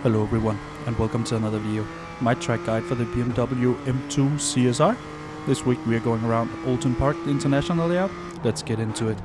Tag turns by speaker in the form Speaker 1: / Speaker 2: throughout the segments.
Speaker 1: Hello everyone and welcome to another video. My track guide for the BMW M2 CSR. This week we are going around Oulton Park International layout. Let's get into it.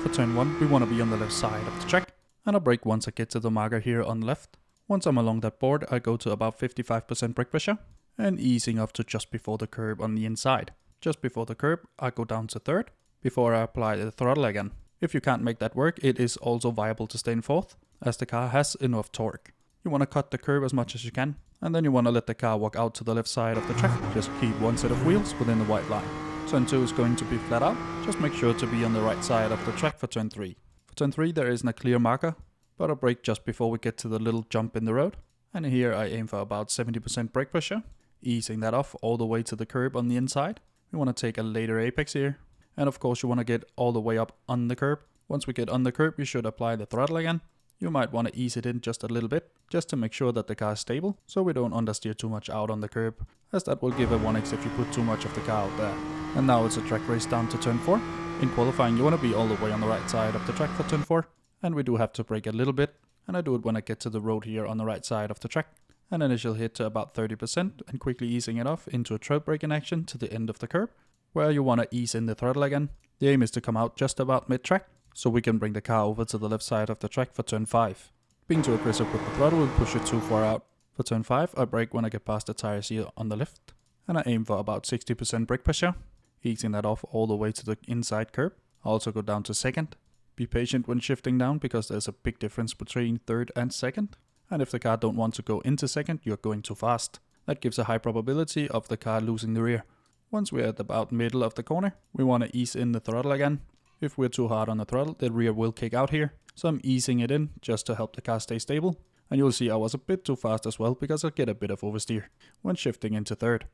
Speaker 1: For turn 1 we want to be on the left side of the track, and I'll brake once I get to the marker here on the left. Once I'm along that board I go to about 55% brake pressure and easing up to just before the curb on the inside. Just before the curb I go down to third before I apply the throttle again. If you can't make that work, it is also viable to stay in fourth, as the car has enough torque. You want to cut the curb as much as you can, and then you want to let the car walk out to the left side of the track. Just keep one set of wheels within the white line. Turn 2 is going to be flat out. Just make sure to be on the right side of the track for turn 3. For turn 3 there isn't a clear marker, but I'll brake just before we get to the little jump in the road. And here I aim for about 70% brake pressure, easing that off all the way to the curb on the inside. We want to take a later apex here, and of course you want to get all the way up on the curb. Once we get on the curb you should apply the throttle again. You might want to ease it in just a little bit, just to make sure that the car is stable, so we don't understeer too much out on the curb, as that will give a 1x if you put too much of the car out there. And now it's a track race down to turn 4. In qualifying you want to be all the way on the right side of the track for turn 4, and we do have to brake a little bit, and I do it when I get to the road here on the right side of the track. An initial hit to about 30% and quickly easing it off into a trail braking action to the end of the curb, where you want to ease in the throttle again. The aim is to come out just about mid-track, so we can bring the car over to the left side of the track for turn 5. Being too aggressive with the throttle will push it too far out. For turn 5 I brake when I get past the tires here on the left, and I aim for about 60% brake pressure, easing that off all the way to the inside curb. I also go down to second. Be patient when shifting down, because there's a big difference between third and second, and if the car don't want to go into second you're going too fast. That gives a high probability of the car losing the rear. Once we're at about middle of the corner we want to ease in the throttle again. If we're too hard on the throttle, the rear will kick out here, so I'm easing it in just to help the car stay stable. And you'll see I was a bit too fast as well, because I get a bit of oversteer when shifting into third.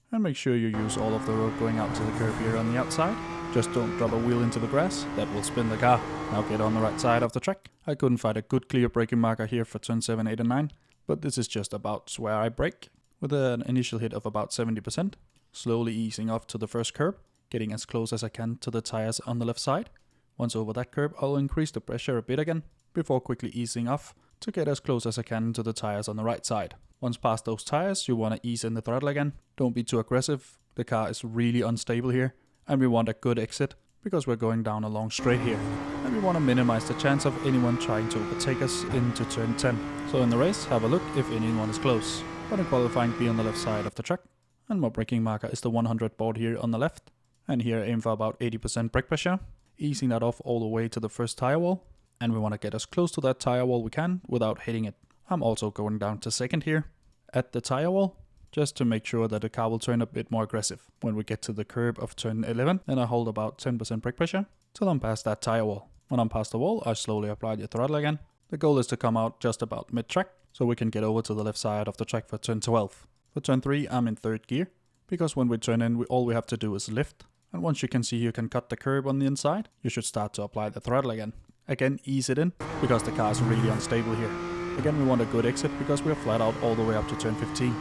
Speaker 1: And make sure you use all of the road going out to the curb here on the outside. Just don't drop a wheel into the grass, that will spin the car. Now get on the right side of the track. I couldn't find a good clear braking marker here for turn 7, 8 and 9, but this is just about where I brake, with an initial hit of about 70%, slowly easing off to the first curb, getting as close as I can to the tires on the left side. Once over that curb I'll increase the pressure a bit again, before quickly easing off to get as close as I can to the tires on the right side. Once past those tires you want to ease in the throttle again. Don't be too aggressive, the car is really unstable here, and we want a good exit, because we're going down a long straight here. And we want to minimize the chance of anyone trying to overtake us into turn 10. So in the race have a look if anyone is close. But in qualifying be on the left side of the track. And my braking marker is the 100 board here on the left. And here aim for about 80% brake pressure, easing that off all the way to the first tire wall. And we want to get as close to that tire wall we can without hitting it. I'm also going down to second here at the tire wall, just to make sure that the car will turn a bit more aggressive. When we get to the curb of turn 11, then I hold about 10% brake pressure till I'm past that tire wall. When I'm past the wall I slowly apply the throttle again. The goal is to come out just about mid-track, so we can get over to the left side of the track for turn 12. For turn 3 I'm in third gear, because when we turn in all we have to do is lift. And once you can see you can cut the curb on the inside, you should start to apply the throttle again. Again ease it in, because the car is really unstable here. Again we want a good exit, because we are flat out all the way up to turn 15.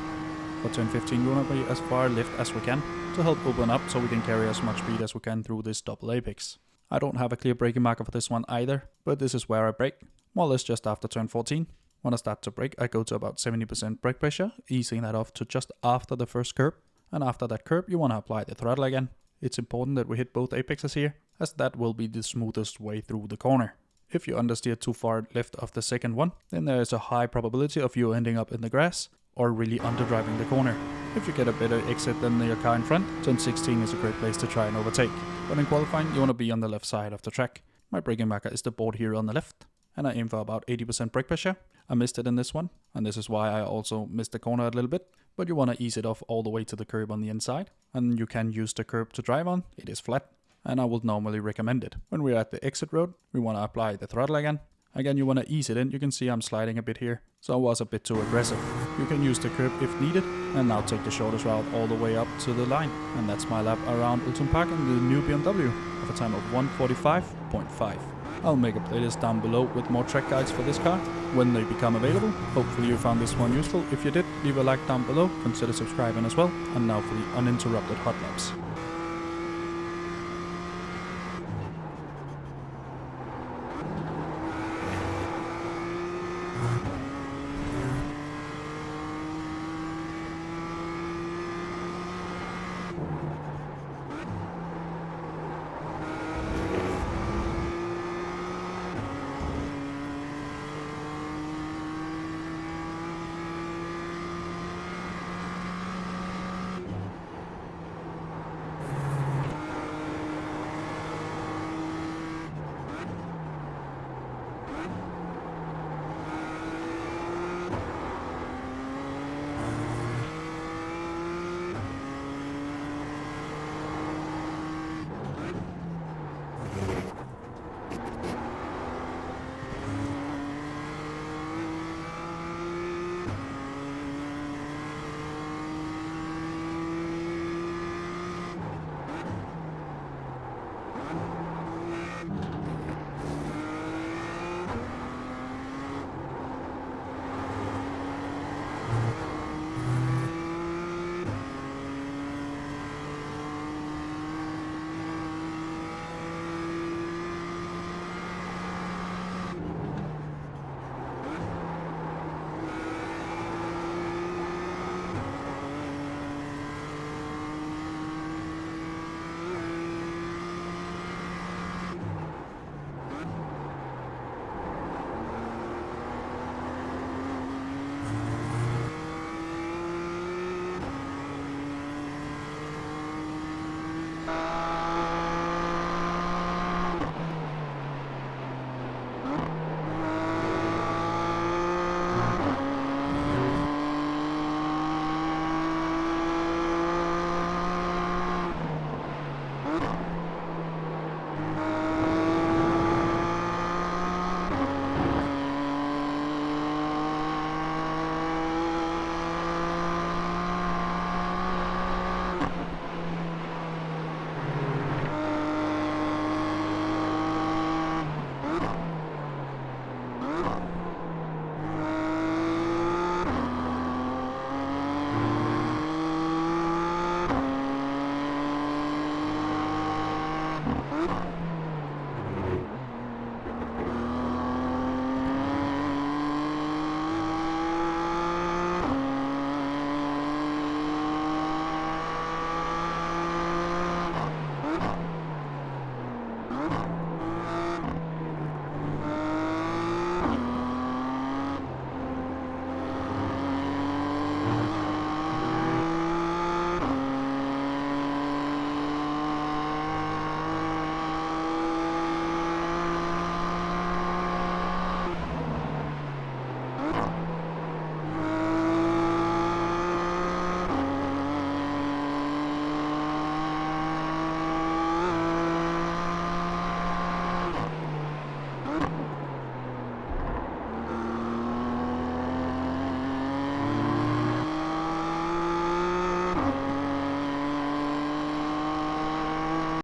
Speaker 1: For turn 15 we want to be as far left as we can, to help open up so we can carry as much speed as we can through this double apex. I don't have a clear braking marker for this one either, but this is where I brake, more or less just after turn 14. When I start to brake I go to about 70% brake pressure, easing that off to just after the first curb. And after that curb you want to apply the throttle again. It's important that we hit both apexes here, as that will be the smoothest way through the corner. If you understeer too far left of the second one, then there is a high probability of you ending up in the grass, or really underdriving the corner. If you get a better exit than your car in front, turn 16 is a great place to try and overtake. But in qualifying you want to be on the left side of the track. My braking marker is the board here on the left, and I aim for about 80% brake pressure. I missed it in this one, and this is why I also missed the corner a little bit. But you want to ease it off all the way to the curb on the inside, and you can use the curb to drive on, it is flat, and I would normally recommend it. When we're at the exit road, we want to apply the throttle again. Again you want to ease it in, you can see I'm sliding a bit here, so I was a bit too aggressive. You can use the curb if needed, and now take the shortest route all the way up to the line. And that's my lap around Oulton Park in the new BMW, of a time of 1:45.5. I'll make a playlist down below with more track guides for this car when they become available. Hopefully you found this one useful. If you did, leave a like down below, consider subscribing as well, and now for the uninterrupted hot laps.